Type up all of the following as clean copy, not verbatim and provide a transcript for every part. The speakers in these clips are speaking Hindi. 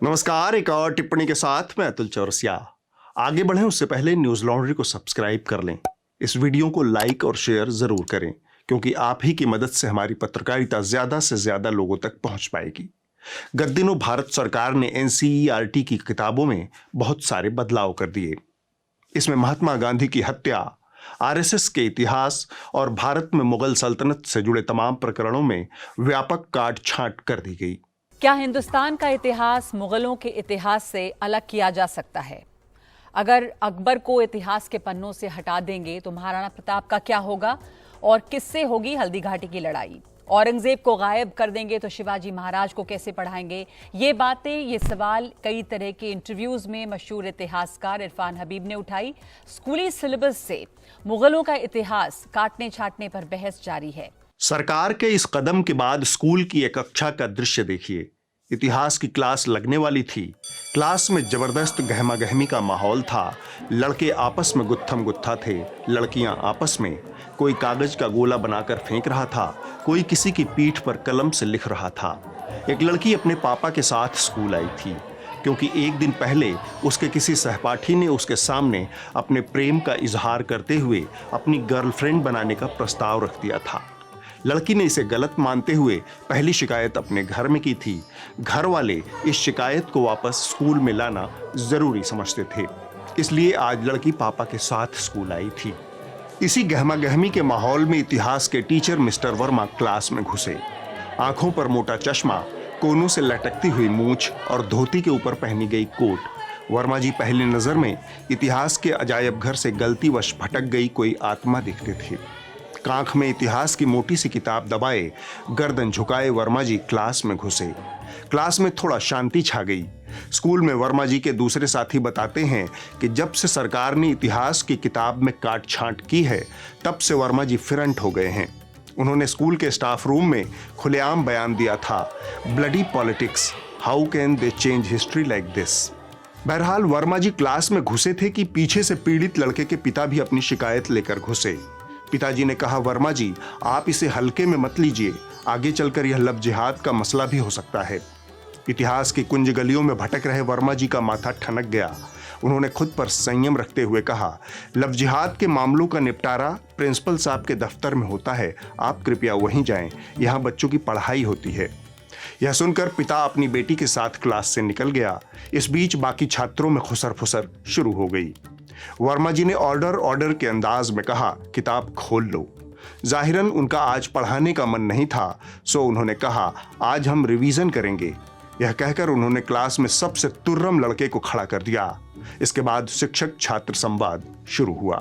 नमस्कार। एक और टिप्पणी के साथ मैं अतुल चौरसिया। आगे बढ़ें उससे पहले न्यूज लॉन्ड्री को सब्सक्राइब कर लें। इस वीडियो को लाइक और शेयर जरूर करें, क्योंकि आप ही की मदद से हमारी पत्रकारिता ज्यादा से ज्यादा लोगों तक पहुंच पाएगी। गत दिनों भारत सरकार ने एनसीईआरटी की किताबों में बहुत सारे बदलाव कर दिए। इसमें महात्मा गांधी की हत्या, आरएसएस के इतिहास और भारत में मुगल सल्तनत से जुड़े तमाम प्रकरणों में व्यापक काट छांट कर दी गई। क्या हिंदुस्तान का इतिहास मुगलों के इतिहास से अलग किया जा सकता है? अगर अकबर को इतिहास के पन्नों से हटा देंगे तो महाराणा प्रताप का क्या होगा और किससे होगी हल्दी घाटी की लड़ाई? औरंगजेब को गायब कर देंगे तो शिवाजी महाराज को कैसे पढ़ाएंगे? ये बातें, ये सवाल कई तरह के इंटरव्यूज में मशहूर इतिहासकार इरफान हबीब ने उठाई। स्कूली सिलेबस से मुगलों का इतिहास काटने छाटने पर बहस जारी है। सरकार के इस कदम के बाद स्कूल की एक कक्षा का दृश्य देखिए। इतिहास की क्लास लगने वाली थी। क्लास में जबरदस्त गहमा गहमी का माहौल था। लड़के आपस में गुत्थम गुत्था थे, लड़कियां आपस में। कोई कागज का गोला बनाकर फेंक रहा था, कोई किसी की पीठ पर कलम से लिख रहा था। एक लड़की अपने पापा के साथ स्कूल आई थी, क्योंकि एक दिन पहले उसके किसी सहपाठी ने उसके सामने अपने प्रेम का इजहार करते हुए अपनी गर्लफ्रेंड बनाने का प्रस्ताव रख दिया था। लड़की ने इसे गलत मानते हुए पहली शिकायत अपने घर में की थी। घर वाले इस शिकायत को वापस स्कूल में लाना जरूरी समझते थे, इसलिए आज लड़की पापा के साथ स्कूल आई थी। इसी गहमा गहमी के माहौल में इतिहास के टीचर मिस्टर वर्मा क्लास में घुसे। आंखों पर मोटा चश्मा, कोनों से लटकती हुई मूंछ और धोती के ऊपर पहनी गई कोट। वर्मा जी पहली नजर में इतिहास के अजायब घर से गलतीवश भटक गई कोई आत्मा दिखते थे। कांख में इतिहास की मोटी सी किताब दबाए, गर्दन झुकाए वर्मा जी क्लास में घुसे। क्लास में थोड़ा शांति छा गई। स्कूल में वर्मा जी के दूसरे साथी बताते हैं कि जब से सरकार ने इतिहास की किताब में काट छांट की है, तब से वर्मा जी फिरंट हो गए हैं। उन्होंने स्कूल के स्टाफ रूम में खुलेआम बयान दिया था, bloody politics, how can they change history like this. बहरहाल वर्मा जी क्लास में घुसे थे कि पीछे से पीड़ित लड़के के पिता भी अपनी शिकायत लेकर घुसे। पिताजी ने कहा, वर्मा जी आप इसे हल्के में मत लीजिए, आगे चलकर यह लव जिहाद का मसला भी हो सकता है। इतिहास की कुंज गलियों में भटक रहे वर्मा जी का माथा ठनक गया। उन्होंने खुद पर संयम रखते हुए कहा, लव जिहाद के मामलों का निपटारा प्रिंसिपल साहब के दफ्तर में होता है, आप कृपया वहीं जाएं, यहाँ बच्चों की पढ़ाई होती है। यह सुनकर पिता अपनी बेटी के साथ क्लास से निकल गया। इस बीच बाकी छात्रों में खुसर फुसर शुरू हो गई। वर्मा जी ने ऑर्डर के अंदाज में कहा, किताब खोल लो। जाहिरन उनका आज पढ़ाने का मन नहीं था, सो उन्होंने कहा, आज हम रिवीजन करेंगे। यह कहकर उन्होंने क्लास में सबसे तुर्रम लड़के को खड़ा कर दिया। इसके बाद शिक्षक छात्र संवाद शुरू हुआ।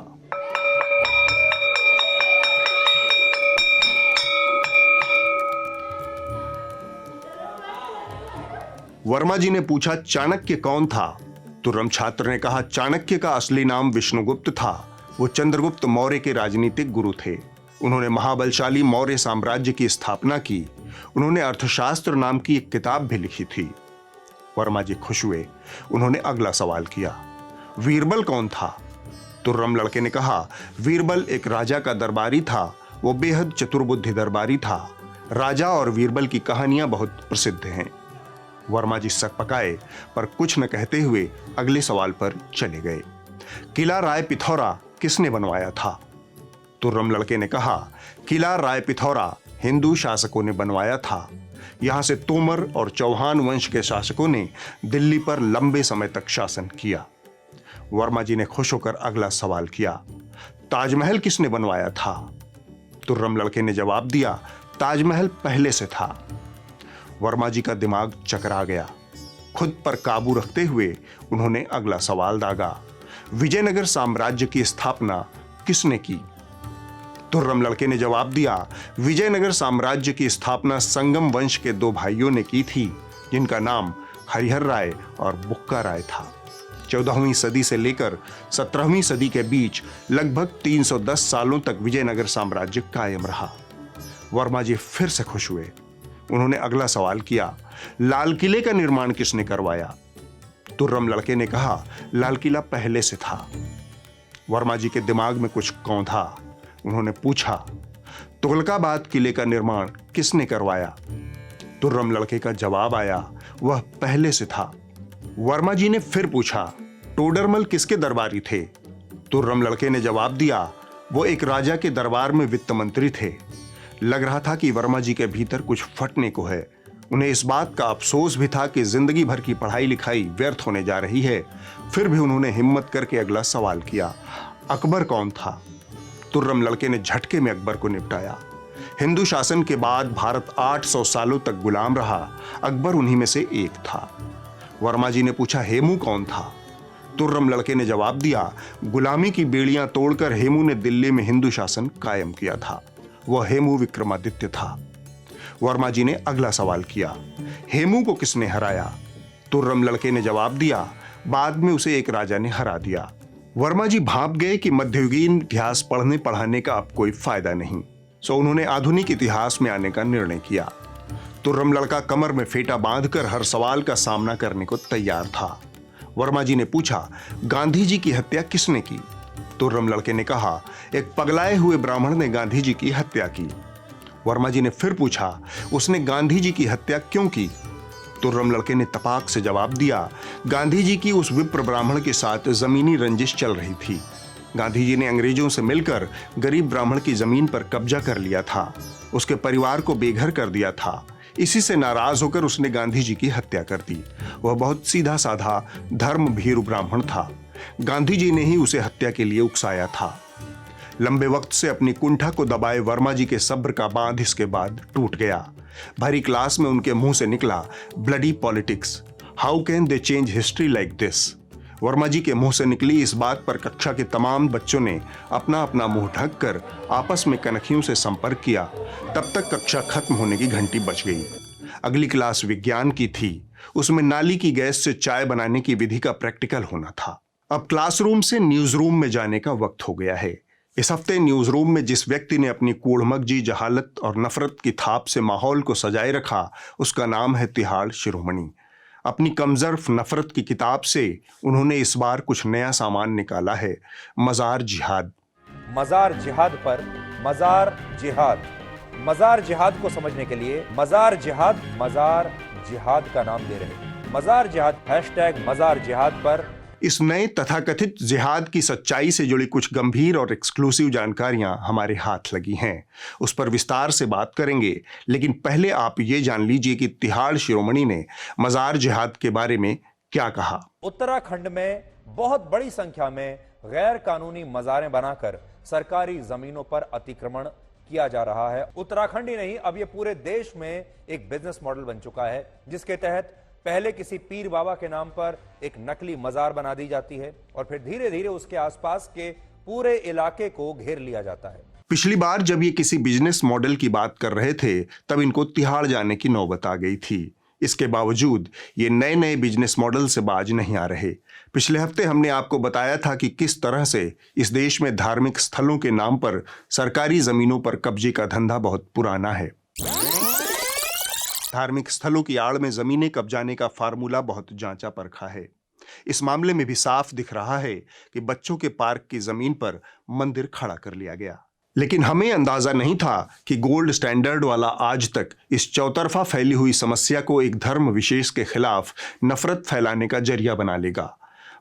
वर्मा जी ने पूछा, चाणक्य कौन था? तुर्रम छात्र ने कहा, चाणक्य का असली नाम विष्णुगुप्त था। वो चंद्रगुप्त मौर्य के राजनीतिक गुरु थे। उन्होंने महाबलशाली मौर्य साम्राज्य की स्थापना की। उन्होंने अर्थशास्त्र नाम की एक किताब भी लिखी थी। वर्मा जी खुश हुए। उन्होंने अगला सवाल किया, वीरबल कौन था? तुर्रम लड़के ने कहा, वीरबल एक राजा का दरबारी था। वो बेहद चतुर्बुद्धि दरबारी था। राजा और वीरबल की कहानियां बहुत प्रसिद्ध हैं। वर्मा जी सक पकाए, पर कुछ न कहते हुए अगले सवाल पर चले गए। किला राय पिथौरा किसने बनवाया था? तुर्रम लड़के ने कहा, किला राय पिथौरा हिंदू शासकों ने बनवाया था। यहां से तोमर और चौहान वंश के शासकों ने दिल्ली पर लंबे समय तक शासन किया। वर्मा जी ने खुश होकर अगला सवाल किया, ताजमहल किसने बनवाया था? तुर्रम लड़के ने जवाब दिया, ताजमहल पहले से था। वर्मा जी का दिमाग चकरा गया। खुद पर काबू रखते हुए उन्होंने अगला सवाल दागा, विजयनगर साम्राज्य की स्थापना किसने की? तुर्रम लड़के ने जवाब दिया, विजयनगर साम्राज्य की स्थापना संगम वंश के दो भाइयों ने की थी, जिनका नाम हरिहर राय और बुक्का राय था। 14वीं सदी से लेकर 17वीं सदी के बीच लगभग 310 सालों तक विजयनगर साम्राज्य कायम रहा। वर्मा जी फिर से खुश हुए। उन्होंने अगला सवाल किया, लाल किले का निर्माण किसने करवाया? तुर्रम लड़के ने कहा, लाल किला पहले से था। वर्मा जी के दिमाग में कुछ कौंधा। उन्होंने पूछा, तुगलकाबाद किले का निर्माण किसने करवाया? तुर्रम लड़के का जवाब आया, वह पहले से था। वर्मा जी ने फिर पूछा, टोडरमल किसके दरबारी थे? तुर्रम लड़के ने जवाब दिया, वो एक राजा के दरबार में वित्त मंत्री थे। लग रहा था कि वर्मा जी के भीतर कुछ फटने को है। उन्हें इस बात का अफसोस भी था कि जिंदगी भर की पढ़ाई लिखाई व्यर्थ होने जा रही है। फिर भी उन्होंने हिम्मत करके अगला सवाल किया, अकबर कौन था? तुर्रम लड़के ने झटके में अकबर को निपटाया। हिंदू शासन के बाद भारत 800 सालों तक गुलाम रहा, अकबर उन्हीं में से एक था। वर्मा जी ने पूछा, हेमू कौन था? तुर्रम लड़के ने जवाब दिया, गुलामी की बेड़ियां तोड़कर हेमू ने दिल्ली में हिंदू शासन कायम किया था। वह हेमू विक्रमादित्य था। वर्मा जी ने अगला सवाल किया, हेमू को किसने हराया? तुर्रम लड़के ने जवाब दिया, बाद में उसे एक राजा ने हरा दिया। वर्मा जी भांप गए कि मध्ययुगीन इतिहास पढ़ने पढ़ाने का अब कोई फायदा नहीं, सो उन्होंने आधुनिक इतिहास में आने का निर्णय किया। तुर्रम लड़का कमर में फेटा बांधकर हर सवाल का सामना करने को तैयार था। वर्मा जी ने पूछा, गांधी जी की हत्या किसने की? तुर्रम लड़के ने कहा, एक पगलाए हुए ब्राह्मण ने गांधी जी की हत्या की। वर्मा जी ने फिर पूछा, उसने गांधी जी की हत्या क्यों की? तुर्रम लड़के ने तपाक से जवाब दिया, गांधी जी की उस विप्र ब्राह्मण के साथ जमीनी रंजिश चल रही थी। गांधी जी ने अंग्रेजों से मिलकर गरीब ब्राह्मण की जमीन पर कब्जा कर लिया था, उसके परिवार को बेघर कर दिया था। इसी से नाराज होकर उसने गांधी जी की हत्या कर दी। वह बहुत सीधा साधा धर्म भीरु ब्राह्मण था। गांधी जी ने ही उसे हत्या के लिए उकसाया था। लंबे वक्त से अपनी कुंठा को दबाए वर्मा जी के सब्र का बांध इसके बाद टूट गया। भरी क्लास में उनके मुंह से निकला, bloody politics, how can they change history like this? Verma ji के मुंह से निकली इस बात पर कक्षा के तमाम बच्चों ने अपना अपना मुंह ढककर आपस में कनखियों से संपर्क किया। तब तक कक्षा खत्म होने की घंटी बज गई। अगली क्लास विज्ञान की थी। उसमें नाली की गैस से चाय बनाने की विधि का प्रैक्टिकल होना था। अब क्लासरूम से न्यूज रूम में जाने का वक्त हो गया है। इस हफ्ते न्यूज रूम में जिस व्यक्ति ने अपनी कूड़मगजी, जहालत और नफरत की थाप से माहौल को सजाए रखा, उसका नाम है तिहाड़ शिरोमणि। अपनी कमजर्फ नफरत की किताब से उन्होंने इस बार कुछ नया सामान निकाला है, मजार जिहाद। मजार जिहाद पर मजार जिहाद। मजार जिहाद को समझने के लिए मजार जिहाद का नाम दे रहे हैं। मजार जिहाद #मजार जिहाद पर इस नए तथाकथित जिहाद की सच्चाई से जुड़ी कुछ गंभीर और एक्सक्लूसिव जानकारियां हमारे हाथ लगी हैं। उस पर विस्तार से बात करेंगे, लेकिन पहले आप ये जान लीजिए कि तिहाड़ शिरोमणि ने मजार जिहाद के बारे में क्या कहा। उत्तराखंड में बहुत बड़ी संख्या में गैर कानूनी मजारें बनाकर सरकारी जमीनों पर अतिक्रमण किया जा रहा है। उत्तराखंड ही नहीं, अब ये पूरे देश में एक बिजनेस मॉडल बन चुका है, जिसके तहत पहले किसी पीर बाबा के नाम पर एक नकली मजार बना दी जाती है और फिर धीरे धीरे उसके आसपास के पूरे इलाके को घेर लिया जाता है। पिछली बार जब ये किसी बिजनेस मॉडल की बात कर रहे थे, तब इनको तिहाड़ जाने की नौबत आ गई थी। इसके बावजूद ये नए नए बिजनेस मॉडल से बाज नहीं आ रहे। पिछले हफ्ते हमने आपको बताया था कि किस तरह से इस देश में धार्मिक स्थलों के नाम पर सरकारी जमीनों पर कब्जे का धंधा बहुत पुराना है। धार्मिक स्थलों की आड़ में जमीनें कब्जाने का फार्मूला बहुत जांचा परखा है। इस मामले में भी साफ दिख रहा है कि बच्चों के पार्क की जमीन पर मंदिर खड़ा कर लिया गया। लेकिन हमें अंदाजा नहीं था कि गोल्ड स्टैंडर्ड वाला आज तक इस चौतरफा फैली हुई समस्या को एक धर्म विशेष के खिलाफ नफरत फैलाने का जरिया बना लेगा।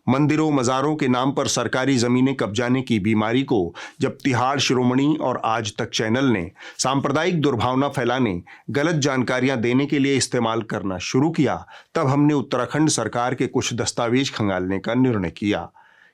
मंदिरों मजारों के नाम पर सरकारी जमीनें कब्जाने की बीमारी को जब तिहाड़ शिरोमणि और आज तक चैनल ने सांप्रदायिक दुर्भावना फैलाने, गलत जानकारियां देने के लिए इस्तेमाल करना शुरू किया, तब हमने उत्तराखंड सरकार के कुछ दस्तावेज खंगालने का निर्णय किया।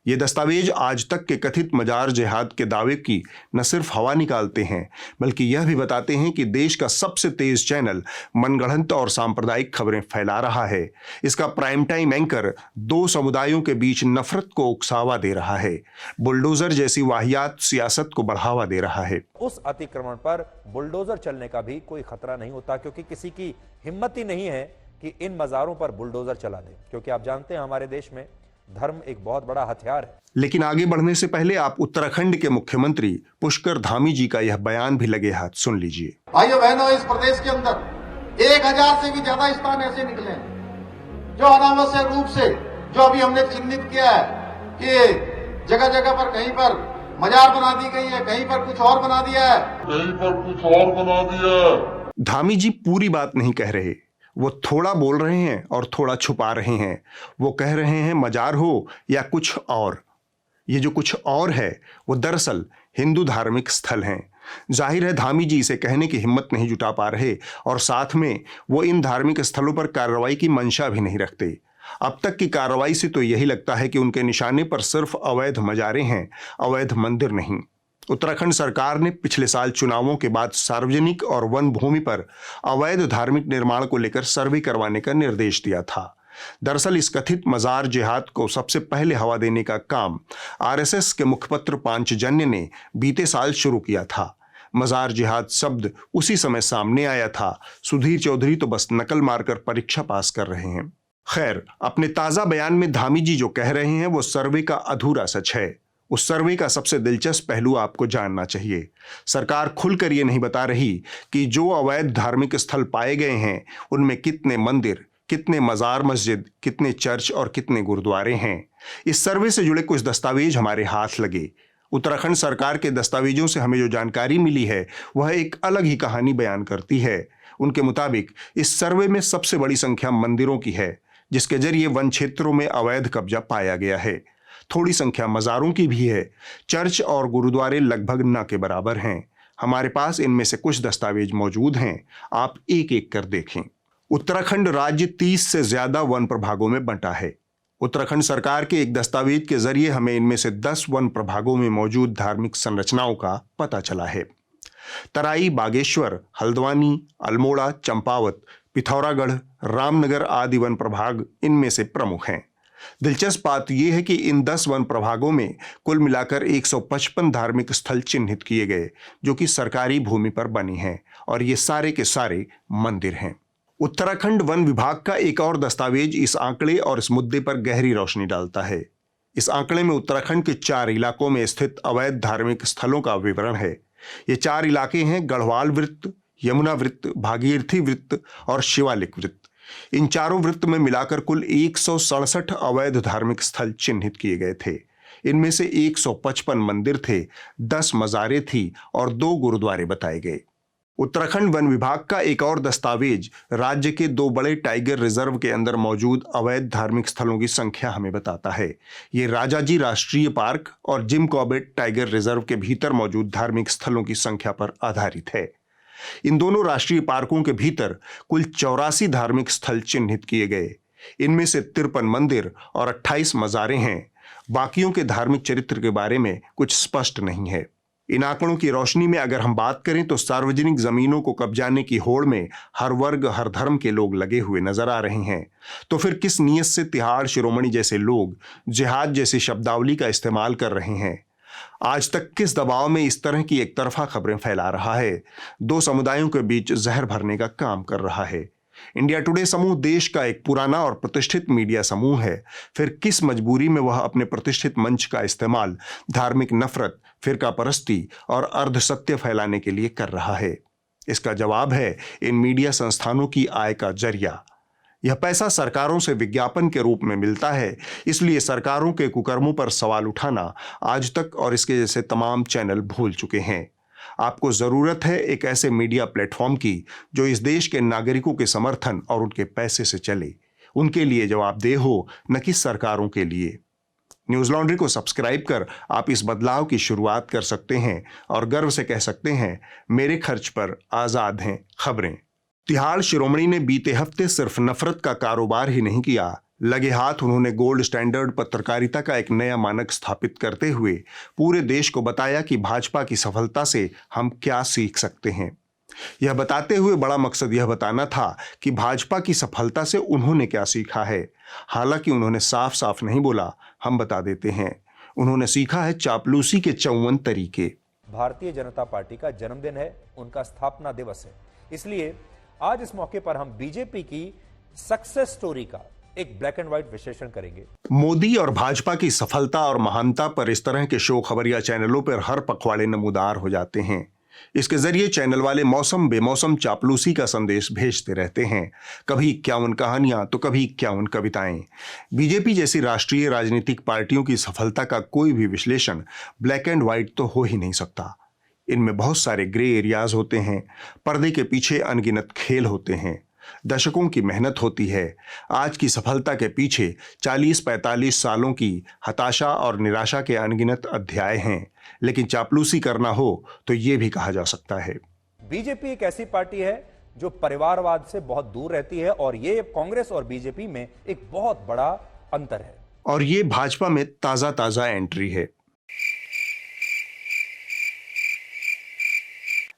ये दस्तावेज आज तक के कथित मजार जिहाद के दावे की न सिर्फ हवा निकालते हैं, बल्कि यह भी बताते हैं कि देश का सबसे तेज चैनल मनगढ़ंत और सांप्रदायिक खबरें फैला रहा है। इसका प्राइम टाइम एंकर दो समुदायों के बीच नफरत को उकसावा दे रहा है, बुलडोजर जैसी वाहियात सियासत को बढ़ावा दे रहा है। उस अतिक्रमण पर बुलडोजर चलने का भी कोई खतरा नहीं होता, क्योंकि किसी की हिम्मत ही नहीं है कि इन मजारों पर बुलडोजर चला दे, क्योंकि आप जानते हैं हमारे देश में धर्म एक बहुत बड़ा हथियार है। लेकिन आगे बढ़ने से पहले आप उत्तराखंड के मुख्यमंत्री पुष्कर धामी जी का यह बयान भी लगे हाथ सुन लीजिए। भाइयों बहनों, इस प्रदेश के अंदर 1000 से भी ज्यादा स्थान ऐसे निकले हैं जो अनावश्यक रूप से, जो अभी हमने चिन्हित किया है कि जगह जगह पर कहीं पर मजार बना दी गई है, कहीं पर कुछ और बना दिया है, धामी जी पूरी बात नहीं कह रहे, वो थोड़ा बोल रहे हैं और थोड़ा छुपा रहे हैं। वो कह रहे हैं मजार हो या कुछ और। ये जो कुछ और है वो दरअसल हिंदू धार्मिक स्थल हैं। जाहिर है धामी जी इसे कहने की हिम्मत नहीं जुटा पा रहे और साथ में वो इन धार्मिक स्थलों पर कार्रवाई की मंशा भी नहीं रखते। अब तक की कार्रवाई से तो यही लगता है कि उनके निशाने पर सिर्फ अवैध मजारे हैं, अवैध मंदिर नहीं। उत्तराखंड सरकार ने पिछले साल चुनावों के बाद सार्वजनिक और वन भूमि पर अवैध धार्मिक निर्माण को लेकर सर्वे करवाने का निर्देश दिया था। दरअसल इस कथित मजार जिहाद को सबसे पहले हवा देने का काम आरएसएस के मुखपत्र पांचजन्य ने बीते साल शुरू किया था। मजार जिहाद शब्द उसी समय सामने आया था। सुधीर चौधरी तो बस नकल मारकर परीक्षा पास कर रहे हैं। खैर, अपने ताजा बयान में धामी जी जो कह रहे हैं वो सर्वे का अधूरा सच है। उस सर्वे का सबसे दिलचस्प पहलू आपको जानना चाहिए। सरकार खुलकर ये नहीं बता रही कि जो अवैध धार्मिक स्थल पाए गए हैं उनमें कितने मंदिर, कितने मजार मस्जिद, कितने चर्च और कितने गुरुद्वारे हैं। इस सर्वे से जुड़े कुछ दस्तावेज हमारे हाथ लगे। उत्तराखंड सरकार के दस्तावेजों से हमें जो जानकारी मिली है वह एक अलग ही कहानी बयान करती है। उनके मुताबिक इस सर्वे में सबसे बड़ी संख्या मंदिरों की है, जिसके जरिए वन क्षेत्रों में अवैध कब्जा पाया गया है। थोड़ी संख्या मजारों की भी है। चर्च और गुरुद्वारे लगभग न के बराबर हैं। हमारे पास इनमें से कुछ दस्तावेज मौजूद हैं, आप एक एक कर देखें। उत्तराखंड राज्य 30 से ज्यादा वन प्रभागों में बंटा है। उत्तराखंड सरकार के एक दस्तावेज के जरिए हमें इनमें से 10 वन प्रभागों में मौजूद धार्मिक संरचनाओं का पता चला है। तराई, बागेश्वर, हल्द्वानी, अल्मोड़ा, चंपावत, पिथौरागढ़, रामनगर आदि वन प्रभाग इनमें से प्रमुख हैं। दिलचस्प बात यह है कि इन 10 वन प्रभागों में कुल मिलाकर 155 धार्मिक स्थल चिन्हित किए गए जो कि सरकारी भूमि पर बने हैं और ये सारे के सारे मंदिर हैं। उत्तराखंड वन विभाग का एक और दस्तावेज इस आंकड़े और इस मुद्दे पर गहरी रोशनी डालता है। इस आंकड़े में उत्तराखंड के 4 इलाकों में स्थित अवैध धार्मिक स्थलों का विवरण है। ये 4 इलाके हैं गढ़वाल वृत्त, यमुना वृत्त, भागीरथी वृत्त और शिवालिक वृत्त। इन चारों वृत्त में मिलाकर कुल 167 अवैध धार्मिक स्थल चिन्हित किए गए थे। इनमें से 155 मंदिर थे, 10 मजारें थी और 2 गुरुद्वारे बताए गए। उत्तराखंड वन विभाग का एक और दस्तावेज राज्य के 2 बड़े टाइगर रिजर्व के अंदर मौजूद अवैध धार्मिक स्थलों की संख्या हमें बताता है। ये राजाजी राष्ट्रीय पार्क और जिम कॉर्बेट टाइगर रिजर्व के भीतर मौजूद धार्मिक स्थलों की संख्या पर आधारित है। इन दोनों राष्ट्रीय पार्कों के भीतर कुल 84 धार्मिक स्थल चिन्हित किए गए। इनमें से 53 मंदिर और 28 मजारें हैं। बाकियों के धार्मिक चरित्र के बारे में कुछ स्पष्ट नहीं है। इन आंकड़ों की रोशनी में अगर हम बात करें तो सार्वजनिक जमीनों को कब्जाने की होड़ में हर वर्ग, हर धर्म के लोग लगे हुए नजर आ रहे हैं। तो फिर किस नीयत से तिहाड़ शिरोमणि जैसे लोग जिहाद जैसी शब्दावली का इस्तेमाल कर रहे हैं? आज तक किस दबाव में इस तरह की एक तरफा खबरें फैला रहा है, 2 समुदायों के बीच जहर भरने का काम कर रहा है? इंडिया टुडे समूह देश का एक पुराना और प्रतिष्ठित मीडिया समूह है। फिर किस मजबूरी में वह अपने प्रतिष्ठित मंच का इस्तेमाल धार्मिक नफरत, फिरका परस्ती और अर्धसत्य फैलाने के लिए कर रहा है? इसका जवाब है इन मीडिया संस्थानों की आय का जरिया। यह पैसा सरकारों से विज्ञापन के रूप में मिलता है, इसलिए सरकारों के कुकर्मों पर सवाल उठाना आज तक और इसके जैसे तमाम चैनल भूल चुके हैं। आपको जरूरत है एक ऐसे मीडिया प्लेटफॉर्म की जो इस देश के नागरिकों के समर्थन और उनके पैसे से चले, उनके लिए जवाबदेह हो, न कि सरकारों के लिए। न्यूज लॉन्ड्री को सब्सक्राइब कर आप इस बदलाव की शुरुआत कर सकते हैं और गर्व से कह सकते हैं, मेरे खर्च पर आजाद हैं खबरें। तिहाड़ शिरोमणि ने बीते हफ्ते सिर्फ नफरत का कारोबार ही नहीं किया, लगे हाथ उन्होंने गोल्ड स्टैंडर्ड पत्रकारिता का एक नया मानक स्थापित करते हुए पूरे देश को बताया कि भाजपा की सफलता से हम क्या सीख सकते हैं। यह बताते हुए बड़ा मकसद यह बताना था कि भाजपा की सफलता से उन्होंने क्या सीखा है। हालांकि उन्होंने साफ साफ नहीं बोला, हम बता देते हैं। उन्होंने सीखा है चापलूसी के 54 तरीके। भारतीय जनता पार्टी का जन्मदिन है, उनका स्थापना दिवस है, इसलिए आज इस मौके पर हम बीजेपी की सक्सेस स्टोरी का एक ब्लैक एंड व्हाइट विश्लेषण करेंगे। मोदी और भाजपा की सफलता और महानता पर इस तरह के शो खबरिया चैनलों पर हर पखवाड़े नमूदार हो जाते हैं। इसके जरिए चैनल वाले मौसम बेमौसम चापलूसी का संदेश भेजते रहते हैं। कभी 51 कहानियां तो कभी 51 कविताएं। बीजेपी जैसी राष्ट्रीय राजनीतिक पार्टियों की सफलता का कोई भी विश्लेषण ब्लैक एंड व्हाइट तो हो ही नहीं सकता। इनमें बहुत सारे ग्रे एरियाज होते हैं, पर्दे के पीछे अनगिनत खेल होते हैं। दशकों की मेहनत होती है। आज की सफलता के पीछे 40-45 सालों की हताशा और निराशा के अनगिनत अध्याय हैं, लेकिन चापलूसी करना हो तो ये भी कहा जा सकता है। बीजेपी एक ऐसी पार्टी है जो परिवारवाद से बहुत दूर रहती है और ये कांग्रेस और बीजेपी में एक बहुत बड़ा अंतर है। और ये भाजपा में ताजा ताजा एंट्री है।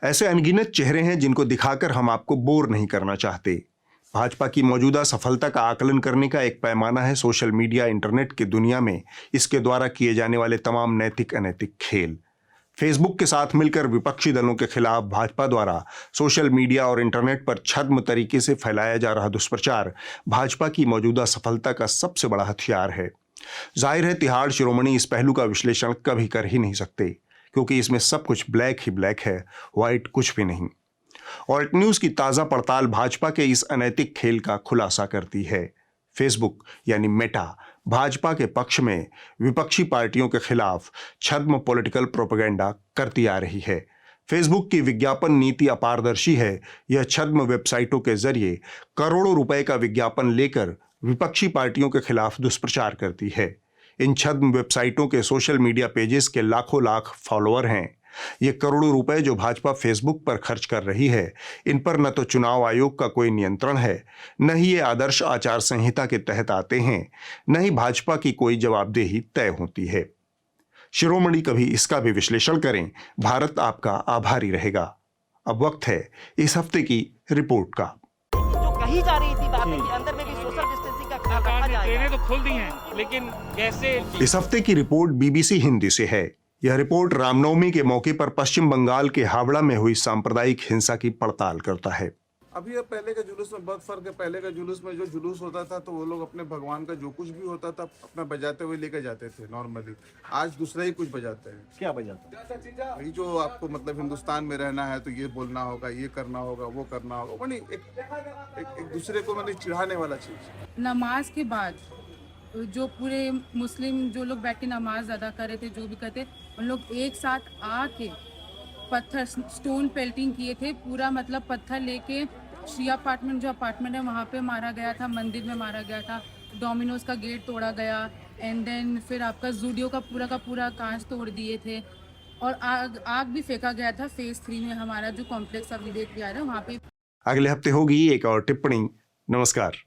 ऐसे अनगिनत चेहरे हैं जिनको दिखाकर हम आपको बोर नहीं करना चाहते। भाजपा की मौजूदा सफलता का आकलन करने का एक पैमाना है सोशल मीडिया, इंटरनेट की दुनिया में इसके द्वारा किए जाने वाले तमाम नैतिक अनैतिक खेल। फेसबुक के साथ मिलकर विपक्षी दलों के खिलाफ भाजपा द्वारा सोशल मीडिया और इंटरनेट पर छद्म तरीके से फैलाया जा रहा दुष्प्रचार भाजपा की मौजूदा सफलता का सबसे बड़ा हथियार है। जाहिर है तिहाड़ शिरोमणि इस पहलू का विश्लेषण कभी कर ही नहीं सकते, क्योंकि इसमें सब कुछ ब्लैक ही ब्लैक है, व्हाइट कुछ भी नहीं। ऑल्ट न्यूज की ताजा पड़ताल भाजपा के इस अनैतिक खेल का खुलासा करती है। फेसबुक यानी मेटा भाजपा के पक्ष में विपक्षी पार्टियों के खिलाफ छद्म पॉलिटिकल प्रोपेगेंडा करती आ रही है। फेसबुक की विज्ञापन नीति अपारदर्शी है। यह छद्म वेबसाइटों के जरिए करोड़ों रुपए का विज्ञापन लेकर विपक्षी पार्टियों के खिलाफ दुष्प्रचार करती है। इन छद्म वेबसाइटों के सोशल मीडिया पेजेस के लाखों लाख फॉलोअर हैं। ये करोड़ों रुपए जो भाजपा फेसबुक पर खर्च कर रही है, इन पर न तो चुनाव आयोग का कोई नियंत्रण है, न ही ये आदर्श आचार संहिता के तहत आते हैं, न ही भाजपा की कोई जवाबदेही तय होती है। शिरोमणि कभी इसका भी विश्लेषण करें, भारत आपका आभारी रहेगा। अब वक्त है इस हफ्ते की रिपोर्ट का। जो कही जा रही थी बातें कि अंदर में भी सोशल डिस्टेंसिंग का ख्याल रखा जाएगा। ट्रेनें तो खुल दी हैं, लेकिन कैसे? इस हफ्ते की रिपोर्ट बीबीसी हिंदी से है। यह रिपोर्ट रामनवमी के मौके पर पश्चिम बंगाल के हावड़ा में हुई सांप्रदायिक हिंसा की पड़ताल करता है। अभी अब पहले के जुलूस में बहुत फर्क है। पहले का जुलूस में जो जुलूस होता था तो वो लोग अपने भगवान का जो कुछ भी होता था अपना बजाते हुए लेकर जाते थे नॉर्मली। आज दूसरा ही कुछ बजाते हैं। क्या बजाते हैं? वही जो आपको मतलब हिंदुस्तान में रहना है तो ये बोलना होगा, ये करना होगा, वो करना होगा। वो नहीं, एक दूसरे को मतलब चिढ़ाने वाला चीज। नमाज के बाद जो पूरे मुस्लिम जो लोग बैठ के नमाज अदा कर रहे थे, जो भी करते, उन लोग एक साथ आके पत्थर स्टोन पेल्टिंग किए थे। पूरा मतलब पत्थर लेके श्री अपार्टमेंट जो अपार्टमेंट है वहाँ पे मारा गया था, मंदिर में मारा गया था, डोमिनोज का गेट तोड़ा गया, एंड देन फिर आपका जूडियो का पूरा कांच तोड़ दिए थे, और आग भी फेंका गया था फेज 3 में हमारा जो कॉम्प्लेक्स अभी देख के आ रहा है वहाँ पे। अगले हफ्ते होगी एक और टिप्पणी। नमस्कार।